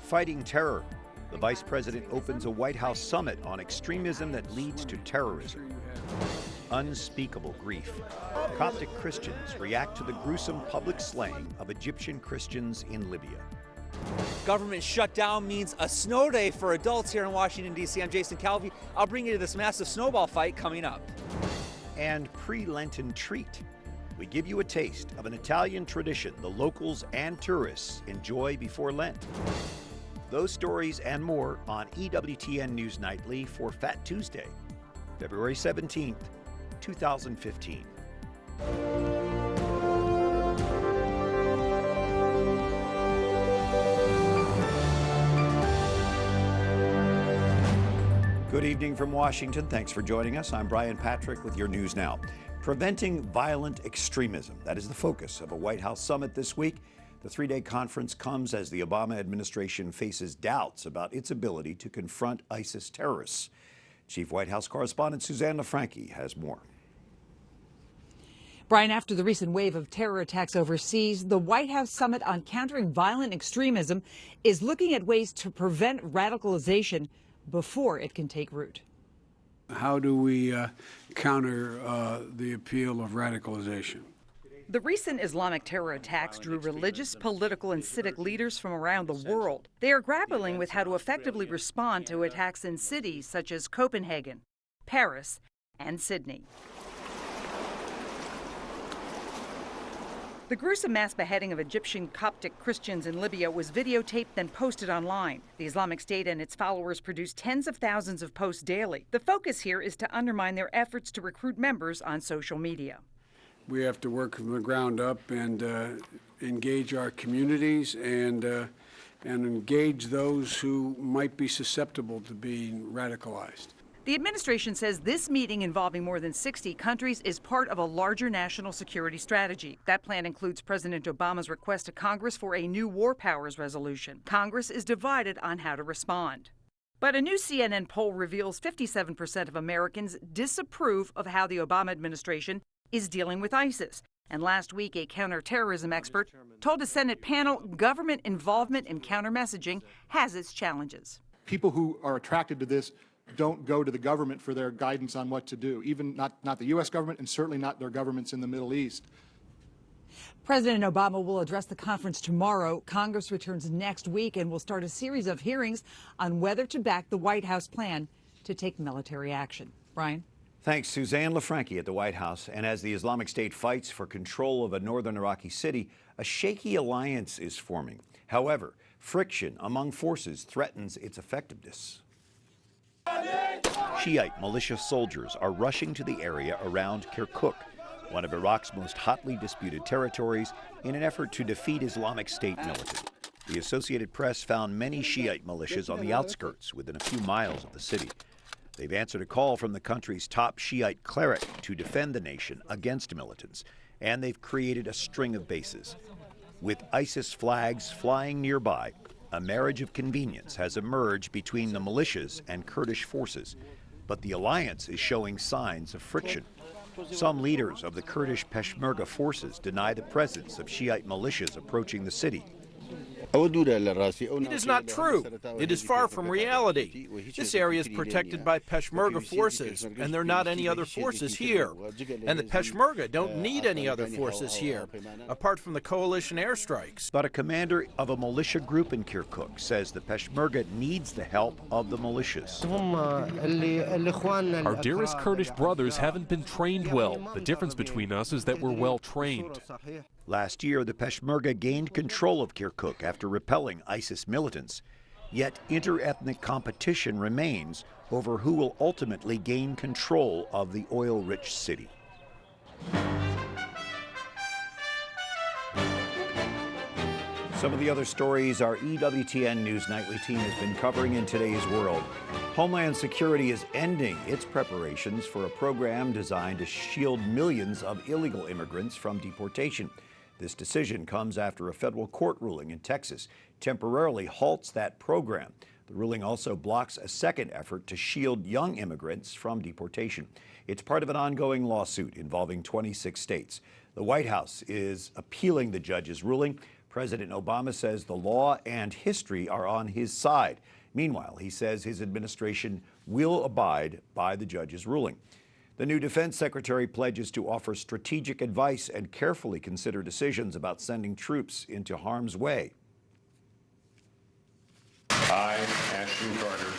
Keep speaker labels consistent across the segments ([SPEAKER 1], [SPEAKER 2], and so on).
[SPEAKER 1] Fighting terror. The vice president opens a White House summit on extremism that leads to terrorism. Unspeakable grief. Coptic Christians react to the gruesome public slaying of Egyptian Christians in Libya.
[SPEAKER 2] Government shutdown means a snow day for adults here in Washington, D.C. I'm Jason Calvi. I'll bring you to this massive snowball fight coming up.
[SPEAKER 1] And pre-Lenten treat. We give you a taste of an Italian tradition the locals and tourists enjoy before Lent. Those stories and more on EWTN News Nightly for Fat Tuesday, February 17th, 2015. Good evening from Washington. Thanks for joining us. I'm Brian Patrick with your news now. Preventing violent extremism. That is the focus of a White House summit this week. The three-day conference comes as the Obama administration faces doubts about its ability to confront ISIS terrorists. Chief White House correspondent Suzanne LaFranchi has more.
[SPEAKER 3] Brian, after the recent wave of terror attacks overseas, the White House Summit on Countering Violent Extremism is looking at ways to prevent radicalization before it can take root.
[SPEAKER 4] How do we counter the appeal of radicalization?
[SPEAKER 3] The recent Islamic terror attacks drew religious, political, and civic leaders from around the world. They are grappling with how to effectively respond to attacks in cities such as Copenhagen, Paris, and Sydney. The gruesome mass beheading of Egyptian Coptic Christians in Libya was videotaped and posted online. The Islamic State and its followers produce tens of thousands of posts daily. The focus here is to undermine their efforts to recruit members on social media.
[SPEAKER 4] We have to work from the ground up and engage our communities and engage those who might be susceptible to being radicalized.
[SPEAKER 3] The administration says this meeting involving more than 60 countries is part of a larger national security strategy. That plan includes President Obama's request to Congress for a new war powers resolution. Congress is divided on how to respond. But a new CNN poll reveals 57% of Americans disapprove of how the Obama administration is dealing with ISIS. And last week, a counterterrorism expert told a Senate panel government involvement in counter-messaging has its challenges.
[SPEAKER 5] People who are attracted to this don't go to the government for their guidance on what to do, even not the U.S. government and certainly not their governments in the Middle East.
[SPEAKER 3] President Obama will address the conference tomorrow. Congress returns next week and will start a series of hearings on whether to back the White House plan to take military action. Brian?
[SPEAKER 1] Thanks, Suzanne LaFranchi at the White House. And as the Islamic State fights for control of a northern Iraqi city, a shaky alliance is forming. However, friction among forces threatens its effectiveness. Shiite militia soldiers are rushing to the area around Kirkuk, one of Iraq's most hotly disputed territories, in an effort to defeat Islamic State militants. The Associated Press found many Shiite militias on the outskirts within a few miles of the city. They've answered a call from the country's top Shiite cleric to defend the nation against militants, and they've created a string of bases. With ISIS flags flying nearby, a marriage of convenience has emerged between the militias and Kurdish forces, but the alliance is showing signs of friction. Some leaders of the Kurdish Peshmerga forces deny the presence of Shiite militias approaching the city.
[SPEAKER 6] It is not true. It is far from reality. This area is protected by Peshmerga forces, and there are not any other forces here. And the Peshmerga don't need any other forces here, apart from the coalition airstrikes.
[SPEAKER 1] But a commander of a militia group in Kirkuk says the Peshmerga needs the help of the militias.
[SPEAKER 7] Our dearest Kurdish brothers haven't been trained well. The difference between us is that we're well trained.
[SPEAKER 1] Last year, the Peshmerga gained control of Kirkuk after repelling ISIS militants. Yet inter-ethnic competition remains over who will ultimately gain control of the oil-rich city. Some of the other stories our EWTN News Nightly team has been covering in today's world. Homeland Security is ending its preparations for a program designed to shield millions of illegal immigrants from deportation. This decision comes after a federal court ruling in Texas temporarily halts that program. The ruling also blocks a second effort to shield young immigrants from deportation. It's part of an ongoing lawsuit involving 26 states. The White House is appealing the judge's ruling. President Obama says the law and history are on his side. Meanwhile, he says his administration will abide by the judge's ruling. The new defense secretary pledges to offer strategic advice and carefully consider decisions about sending troops into harm's way.
[SPEAKER 8] I, Ashton Carter,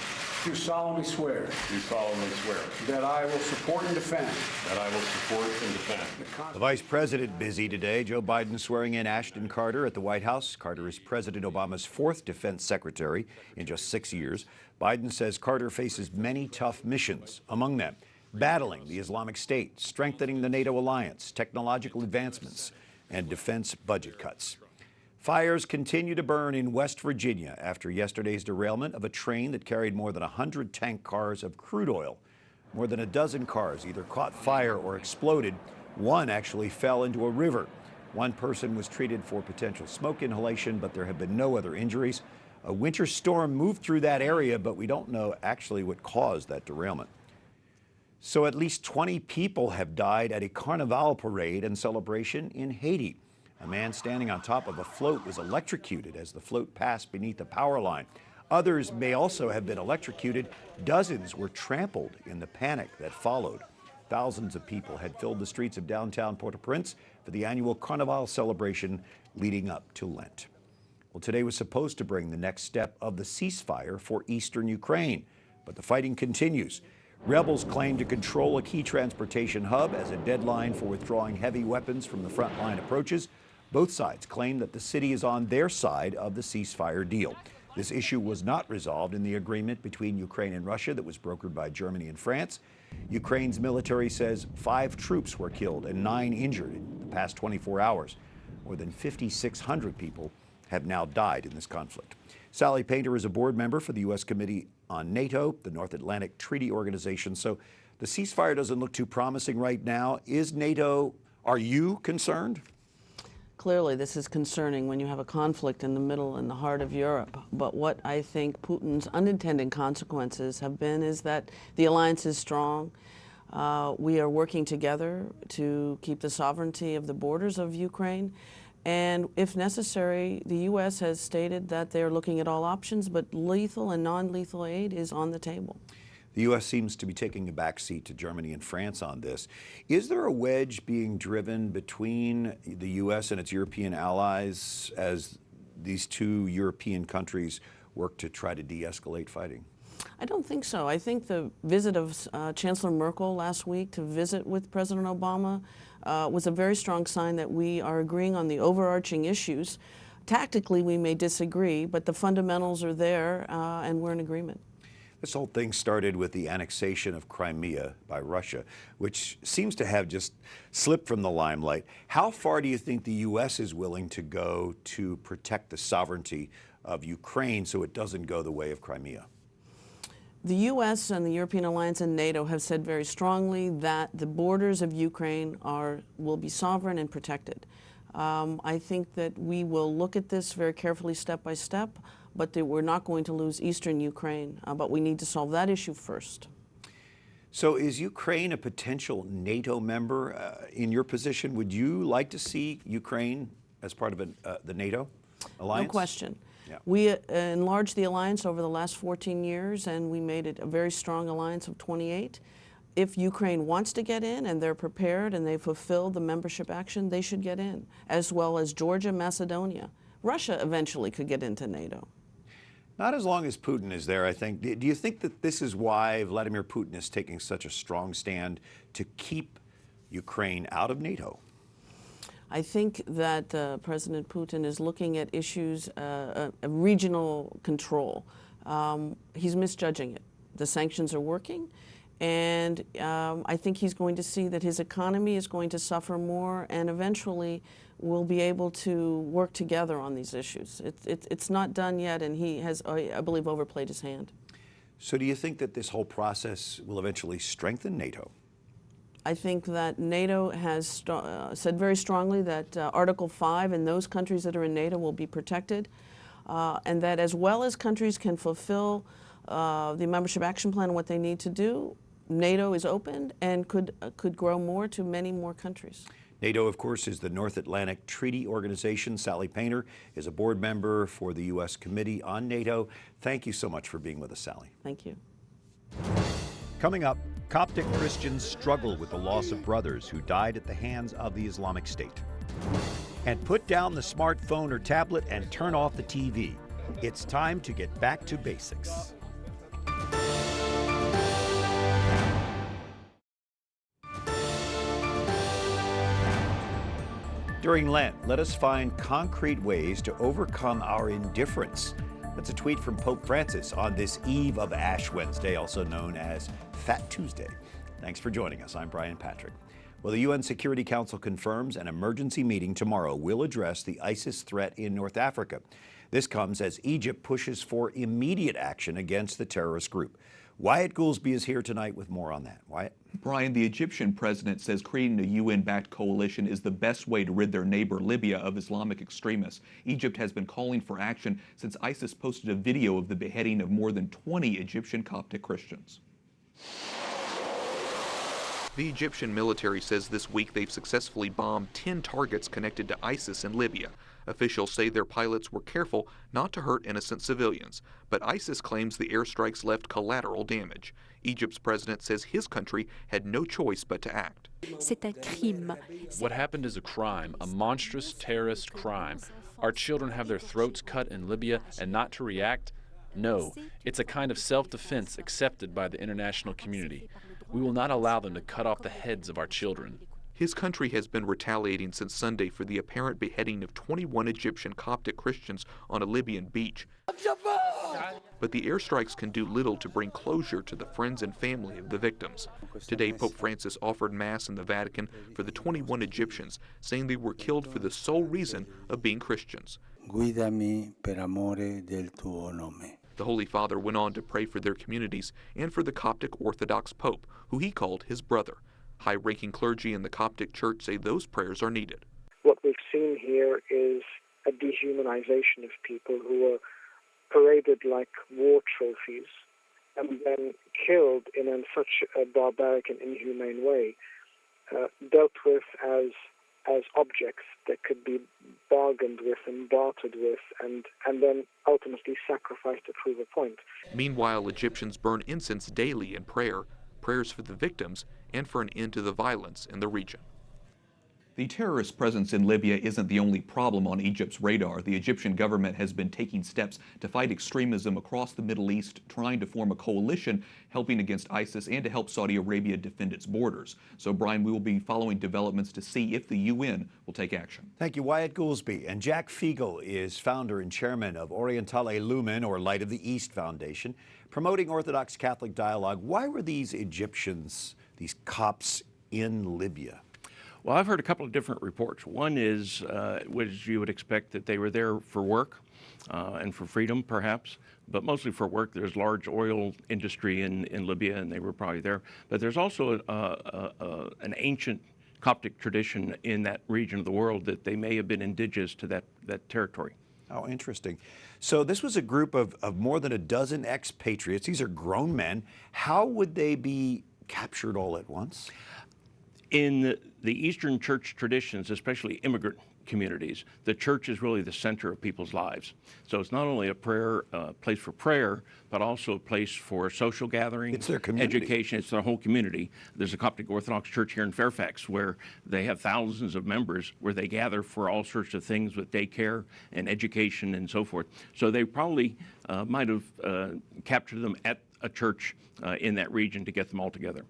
[SPEAKER 4] Do solemnly swear
[SPEAKER 8] do solemnly swear
[SPEAKER 4] that I will support and defend
[SPEAKER 8] that I will support and defend
[SPEAKER 1] The vice president busy today. Joe Biden swearing in Ashton Carter at the White House. Carter is President Obama's fourth defense secretary in just 6 years. Biden says Carter faces many tough missions, among them battling the Islamic State, strengthening the NATO alliance, technological advancements, and defense budget cuts. Fires continue to burn in West Virginia after yesterday's derailment of a train that carried more than 100 tank cars of crude oil. More than a dozen cars either caught fire or exploded. One actually fell into a river. One person was treated for potential smoke inhalation, but there have been no other injuries. A winter storm moved through that area, but we don't know actually what caused that derailment. So at least 20 people have died at a Carnival parade and celebration in Haiti. A man standing on top of a float was electrocuted as the float passed beneath a power line. Others may also have been electrocuted. Dozens were trampled in the panic that followed. Thousands of people had filled the streets of downtown Port-au-Prince for the annual Carnival celebration leading up to Lent. Well, today was supposed to bring the next step of the ceasefire for eastern Ukraine, but the fighting continues. Rebels claim to control a key transportation hub as a deadline for withdrawing heavy weapons from the front line approaches. Both sides claim that the city is on their side of the ceasefire deal. This issue was not resolved in the agreement between Ukraine and Russia that was brokered by Germany and France. Ukraine's military says 5 troops were killed and 9 injured in the past 24 hours. More than 5,600 people have now died in this conflict. Sally Painter is a board member for the U.S. Committee on NATO, the North Atlantic Treaty Organization. So the ceasefire doesn't look too promising right now. Are you concerned?
[SPEAKER 9] Clearly, this is concerning when you have a conflict in the middle and the heart of Europe. But what I think Putin's unintended consequences have been is that the alliance is strong. We are working together to keep the sovereignty of the borders of Ukraine. And if necessary, the U.S. has stated that they're looking at all options, but lethal and non-lethal aid is on the table.
[SPEAKER 1] The U.S. seems to be taking a backseat to Germany and France on this. Is there a wedge being driven between the U.S. and its European allies as these two European countries work to try to de-escalate fighting?
[SPEAKER 9] I don't think so. I think the visit of Chancellor Merkel last week to visit with President Obama was a very strong sign that we are agreeing on the overarching issues. Tactically, we may disagree, but the fundamentals are there, and we're in agreement.
[SPEAKER 1] This whole thing started with the annexation of Crimea by Russia, which seems to have just slipped from the limelight. How far do you think the U.S. is willing to go to protect the sovereignty of Ukraine so it doesn't go the way of Crimea?
[SPEAKER 9] The U.S. and the European alliance and NATO have said very strongly that the borders of Ukraine will be sovereign and protected. I think that we will look at this very carefully step by step, but that we're not going to lose eastern Ukraine, but we need to solve that issue first.
[SPEAKER 1] So is Ukraine a potential NATO member? In your position, would you like to see Ukraine as part of the NATO alliance?
[SPEAKER 9] No question.
[SPEAKER 1] Yeah.
[SPEAKER 9] We enlarged the alliance over the last 14 years, and we made it a very strong alliance of 28. If Ukraine wants to get in and they're prepared and they fulfill the membership action, they should get in, as well as Georgia, Macedonia. Russia eventually could get into NATO.
[SPEAKER 1] Not as long as Putin is there, I think. Do you think that this is why Vladimir Putin is taking such a strong stand to keep Ukraine out of NATO?
[SPEAKER 9] I think that President Putin is looking at issues of regional control. He's misjudging it. The sanctions are working, and I think he's going to see that his economy is going to suffer more, and eventually we'll be able to work together on these issues. It's not done yet, and he has, I believe, overplayed his hand.
[SPEAKER 1] So do you think that this whole process will eventually strengthen NATO?
[SPEAKER 9] I think that NATO has said very strongly that Article 5 and those countries that are in NATO will be protected, and that as well as countries can fulfill the Membership Action Plan and what they need to do, NATO is open and could grow more to many more countries.
[SPEAKER 1] NATO, of course, is the North Atlantic Treaty Organization. Sally Painter is a board member for the U.S. Committee on NATO. Thank you so much for being with us, Sally.
[SPEAKER 9] Thank you.
[SPEAKER 1] Coming up, Coptic Christians struggle with the loss of brothers who died at the hands of the Islamic State. And put down the smartphone or tablet and turn off the TV. It's time to get back to basics. During Lent, let us find concrete ways to overcome our indifference. That's a tweet from Pope Francis on this eve of Ash Wednesday, also known as Fat Tuesday. Thanks for joining us. I'm Brian Patrick. Well, the UN Security Council confirms an emergency meeting tomorrow will address the ISIS threat in North Africa. This comes as Egypt pushes for immediate action against the terrorist group. Wyatt Goolsbee is here tonight with more on that. Wyatt?
[SPEAKER 10] Brian, the Egyptian president says creating a UN-backed coalition is the best way to rid their neighbor Libya of Islamic extremists. Egypt has been calling for action since ISIS posted a video of the beheading of more than 20 Egyptian Coptic Christians. The Egyptian military says this week they've successfully bombed 10 targets connected to ISIS in Libya. Officials say their pilots were careful not to hurt innocent civilians, but ISIS claims the airstrikes left collateral damage. Egypt's president says his country had no choice but to act.
[SPEAKER 11] What happened is a crime, a monstrous terrorist crime. Our children have their throats cut in Libya, and not to react? No, it's a kind of self-defense accepted by the international community. We will not allow them to cut off the heads of our children.
[SPEAKER 10] His country has been retaliating since Sunday for the apparent beheading of 21 Egyptian Coptic Christians on a Libyan beach. But the airstrikes can do little to bring closure to the friends and family of the victims. Today, Pope Francis offered Mass in the Vatican for the 21 Egyptians, saying they were killed for the sole reason of being Christians.
[SPEAKER 12] Guidami per amore del tuo nome.
[SPEAKER 10] The Holy Father went on to pray for their communities and for the Coptic Orthodox Pope, who he called his brother. High-ranking clergy in the Coptic Church say those prayers are needed.
[SPEAKER 13] What we've seen here is a dehumanization of people who are paraded like war trophies and then killed in such a barbaric and inhumane way, dealt with as objects that could be bargained with and bartered with and then ultimately sacrificed to prove a point.
[SPEAKER 10] Meanwhile, Egyptians burn incense daily in prayers for the victims and for an end to the violence in the region. The terrorist presence in Libya isn't the only problem on Egypt's radar. The Egyptian government has been taking steps to fight extremism across the Middle East, trying to form a coalition helping against ISIS and to help Saudi Arabia defend its borders. So, Brian, we will be following developments to see if the UN will take action.
[SPEAKER 1] Thank you, Wyatt Goolsbee. And Jack Fiegel is founder and chairman of Orientale Lumen, or Light of the East Foundation, promoting Orthodox Catholic dialogue. Why were these Egyptians, these Copts, in Libya?
[SPEAKER 14] Well, I've heard a couple of different reports. One is, which you would expect, that they were there for work and for freedom, perhaps, but mostly for work. There's large oil industry in Libya, and they were probably there. But there's also an ancient Coptic tradition in that region of the world that they may have been indigenous to that territory.
[SPEAKER 1] Oh, interesting. So this was a group of more than a dozen expatriates. These are grown men. How would they be captured all at once?
[SPEAKER 14] In the Eastern Church traditions, especially immigrant communities, the church is really the center of people's lives. So it's not only a place for prayer, but also a place for social gathering,
[SPEAKER 1] it's their community.
[SPEAKER 14] Education. It's their whole community. There's a Coptic Orthodox church here in Fairfax where they have thousands of members where they gather for all sorts of things with daycare and education and so forth. So they probably might have captured them at a church in that region to get them all together.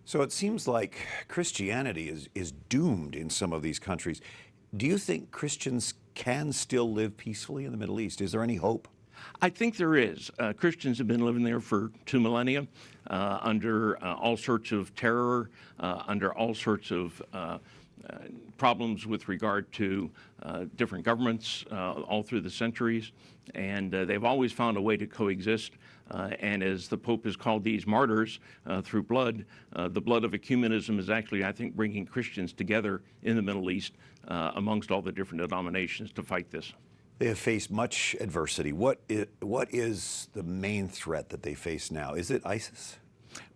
[SPEAKER 1] So it seems like Christianity is doomed in some of these countries. Do you think Christians can still live peacefully in the Middle East? Is there any hope?
[SPEAKER 14] I think there is. Christians have been living there for 2 millennia under all sorts of terror, under all sorts of problems with regard to different governments all through the centuries, and they've always found a way to coexist. And as the Pope has called these martyrs through blood, the blood of ecumenism is actually, I think, bringing Christians together in the Middle East amongst all the different denominations to fight this.
[SPEAKER 1] They have faced much adversity. What is the main threat that they face now? Is it ISIS?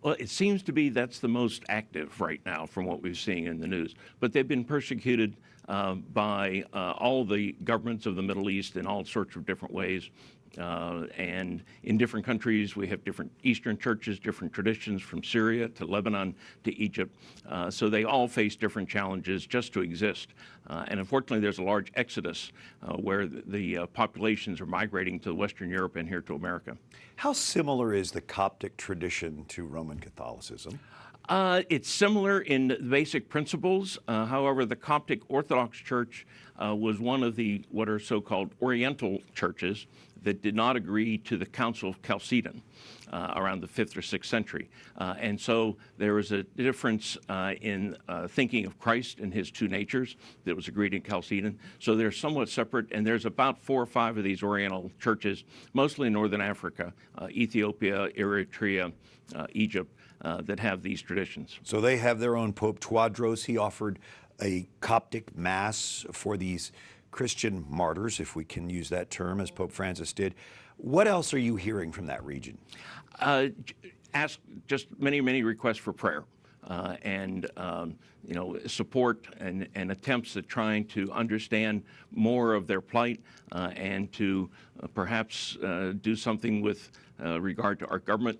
[SPEAKER 14] Well, it seems to be that's the most active right now from what we're seeing in the news. But they've been persecuted by all the governments of the Middle East in all sorts of different ways. And in different countries, we have different Eastern churches, different traditions from Syria to Lebanon to Egypt. So they all face different challenges just to exist. And unfortunately, there's a large exodus where the populations are migrating to Western Europe and here to America.
[SPEAKER 1] How similar is the Coptic tradition to Roman Catholicism?
[SPEAKER 14] It's similar in the basic principles. However, the Coptic Orthodox Church was one of the what are so-called Oriental churches that did not agree to the Council of Chalcedon around the 5th or 6th century. And so there was a difference in thinking of Christ and his two natures that was agreed in Chalcedon. So they're somewhat separate, and there's about 4 or 5 of these Oriental churches, mostly in northern Africa, Ethiopia, Eritrea, Egypt, that have these traditions.
[SPEAKER 1] So they have their own Pope Tewodros. He offered a Coptic mass for these Christian martyrs, if we can use that term, as Pope Francis did. What else are you hearing from that region?
[SPEAKER 14] Ask just many, many requests for prayer and support and attempts at trying to understand more of their plight and to perhaps do something with regard to our government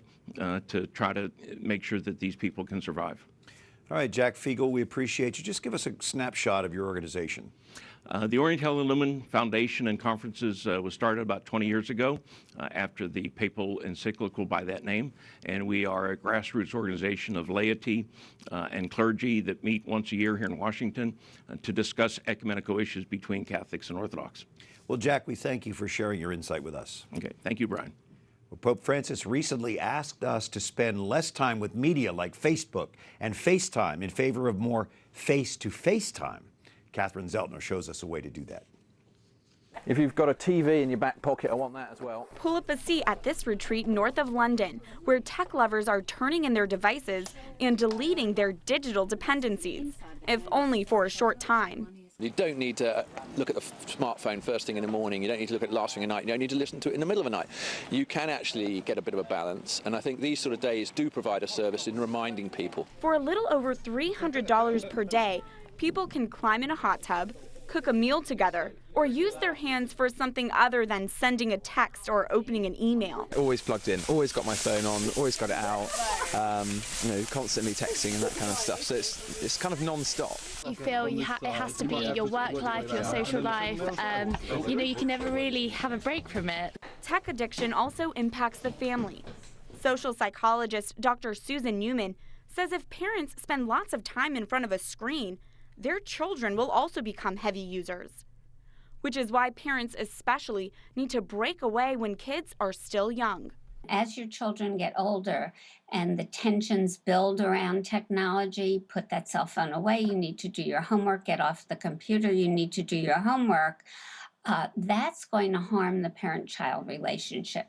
[SPEAKER 14] to try to make sure that these people can survive.
[SPEAKER 1] All right, Jack Fiegel, we appreciate you. Just give us a snapshot of your organization.
[SPEAKER 14] The Oriental Lumen Foundation and Conferences was started about 20 years ago after the papal encyclical by that name, and we are a grassroots organization of laity and clergy that meet once a year here in Washington to discuss ecumenical issues between Catholics and Orthodox.
[SPEAKER 1] Well, Jack, we thank you for sharing your insight with us.
[SPEAKER 14] Okay, thank you, Brian.
[SPEAKER 1] Well, Pope Francis recently asked us to spend less time with media like Facebook and FaceTime in favor of more face-to-face time. Catherine Zeltner shows us a way to do that.
[SPEAKER 15] If you've got a TV in your back pocket, I want that as well.
[SPEAKER 16] Pull up a seat at this retreat north of London, where tech lovers are turning in their devices and deleting their digital dependencies, if only for a short time.
[SPEAKER 17] You don't need to look at the smartphone first thing in the morning. You don't need to look at it last thing at night. You don't need to listen to it in the middle of the night. You can actually get a bit of a balance, and I think these sort of days do provide a service in reminding people.
[SPEAKER 16] For a little over $300 per day, people can climb in a hot tub, cook a meal together, or use their hands for something other than sending a text or opening an email.
[SPEAKER 18] Always plugged in, always got my phone on, always got it out, constantly texting and that kind of stuff. So it's kind of non-stop.
[SPEAKER 19] You feel it has to be your work life, your social life. You can never really have a break from it.
[SPEAKER 16] Tech addiction also impacts the family. Social psychologist Dr. Susan Newman says if parents spend lots of time in front of a screen, their children will also become heavy users, which is why parents especially need to break away when kids are still young.
[SPEAKER 20] As your children get older and the tensions build around technology, put that cell phone away, you need to do your homework, get off the computer, you need to do your homework, that's going to harm the parent-child relationship.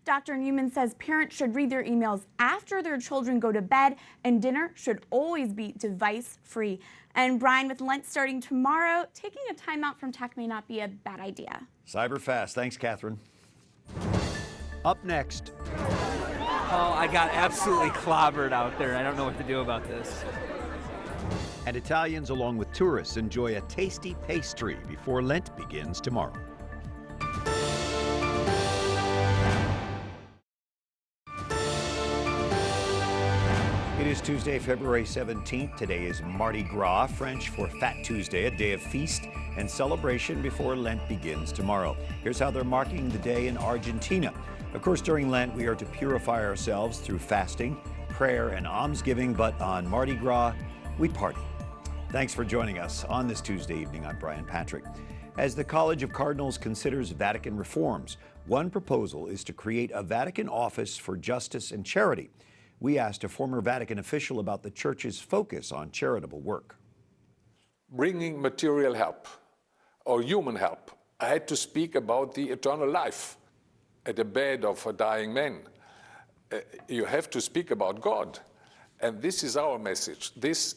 [SPEAKER 16] Dr. Newman says parents should read their emails after their children go to bed, and dinner should always be device-free. And Brian, with Lent starting tomorrow, taking a time out from tech may not be a bad idea.
[SPEAKER 1] Cyberfast. Thanks, Catherine. Up next.
[SPEAKER 2] Oh, I got absolutely clobbered out there. I don't know what to do about this.
[SPEAKER 1] And Italians, along with tourists, enjoy a tasty pastry before Lent begins tomorrow. It is Tuesday, February 17th. Today is Mardi Gras, French for Fat Tuesday, a day of feast and celebration before Lent begins tomorrow. Here's how they're marking the day in Argentina. Of course, during Lent, we are to purify ourselves through fasting, prayer, and almsgiving, but on Mardi Gras, we party. Thanks for joining us on this Tuesday evening. I'm Brian Patrick. As the College of Cardinals considers Vatican reforms, one proposal is to create a Vatican office for justice and charity. We asked a former Vatican official about the Church's focus on charitable work.
[SPEAKER 21] Bringing material help or human help, I had to speak about the eternal life at the bed of a dying man. You have to speak about God. And this is our message. This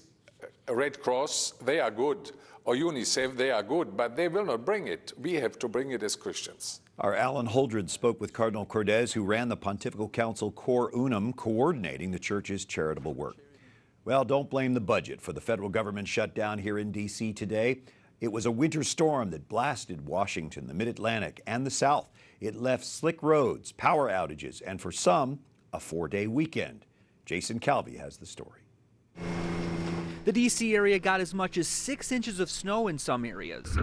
[SPEAKER 21] Red Cross, they are good, or UNICEF, they are good, but they will not bring it. We have to bring it as Christians.
[SPEAKER 1] Our Alan Holdred spoke with Cardinal Cordes, who ran the Pontifical Council Cor Unum, coordinating the church's charitable work. Well, don't blame the budget for the federal government shutdown here in D.C. today. It was a winter storm that blasted Washington, the Mid-Atlantic, and the South. It left slick roads, power outages, and for some, a 4-day weekend. Jason Calvi has the story.
[SPEAKER 2] The D.C. area got as much as 6 inches of snow in some areas.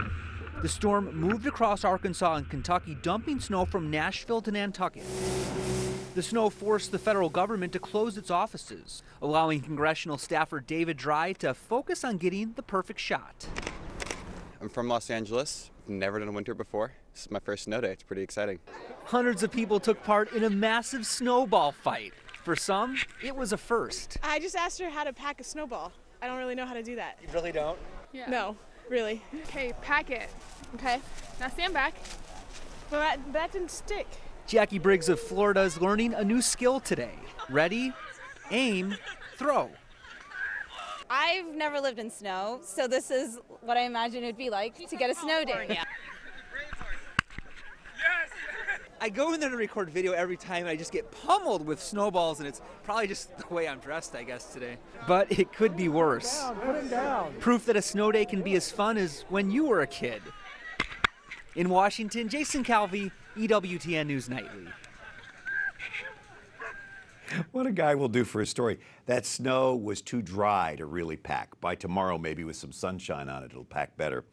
[SPEAKER 2] The storm moved across Arkansas and Kentucky, dumping snow from Nashville to Nantucket. The snow forced the federal government to close its offices, allowing congressional staffer David Dry to focus on getting the perfect shot.
[SPEAKER 5] I'm from Los Angeles. Never done a winter before. This is my first snow day. It's pretty exciting.
[SPEAKER 2] Hundreds of people took part in a massive snowball fight. For some, it was a first.
[SPEAKER 22] I just asked her how to pack a snowball. I don't really know how to do that.
[SPEAKER 2] You really don't?
[SPEAKER 22] Yeah. No, really.
[SPEAKER 19] Okay, pack it. Okay, now stand back.
[SPEAKER 22] But that didn't stick.
[SPEAKER 2] Jackie Briggs of Florida is learning a new skill today. Ready, aim, throw.
[SPEAKER 23] I've never lived in snow, so this is what I imagine it would be like to get a snow day.
[SPEAKER 2] I go in there to record video every time and I just get pummeled with snowballs, and it's probably just the way I'm dressed, I guess, today. But it could be worse.
[SPEAKER 22] Put him down.
[SPEAKER 2] Proof that a snow day can be as fun as when you were a kid. In Washington, Jason Calvi, EWTN News Nightly.
[SPEAKER 1] What a guy will do for a story. That snow was too dry to really pack. By tomorrow, maybe with some sunshine on it, it'll pack better.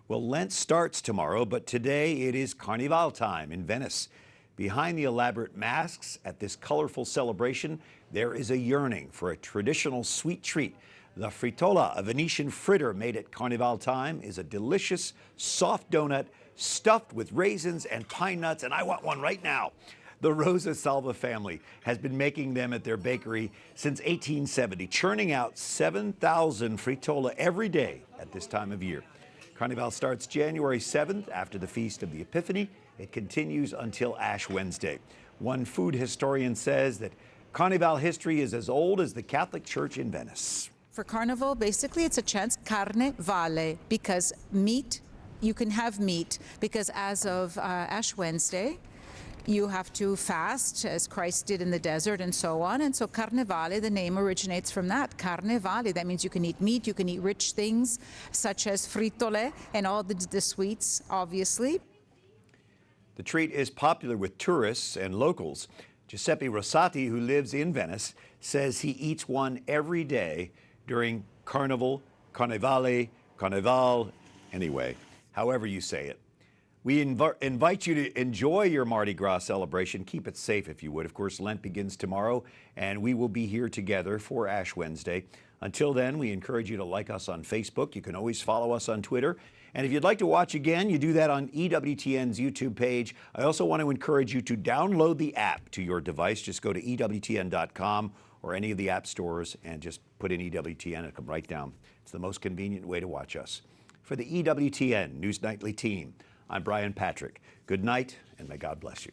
[SPEAKER 1] Well, Lent starts tomorrow, but today it is Carnival time in Venice. Behind the elaborate masks at this colorful celebration, there is a yearning for a traditional sweet treat. The fritola, a Venetian fritter made at Carnival time, is a delicious, soft donut stuffed with raisins and pine nuts, and I want one right now. The Rosa Salva family has been making them at their bakery since 1870, churning out 7,000 fritola every day at this time of year. Carnival starts January 7th after the Feast of the Epiphany. It continues until Ash Wednesday. One food historian says that Carnival history is as old as the Catholic Church in Venice.
[SPEAKER 24] For Carnival, basically it's a chance, carne vale, because meat, you can have meat, because as of Ash Wednesday, you have to fast, as Christ did in the desert and so on. And so Carnevale, the name originates from that. Carnevale, that means you can eat meat, you can eat rich things, such as fritole and all the sweets, obviously.
[SPEAKER 1] The treat is popular with tourists and locals. Giuseppe Rosati, who lives in Venice, says he eats one every day during Carnival, Carnevale, Carnival, anyway, however you say it. We invite you to enjoy your Mardi Gras celebration. Keep it safe if you would. Of course, Lent begins tomorrow, and we will be here together for Ash Wednesday. Until then, we encourage you to like us on Facebook. You can always follow us on Twitter. And if you'd like to watch again, you do that on EWTN's YouTube page. I also want to encourage you to download the app to your device. Just go to EWTN.com or any of the app stores and just put in EWTN and come right down. It's the most convenient way to watch us. For the EWTN News Nightly team, I'm Brian Patrick. Good night, and may God bless you.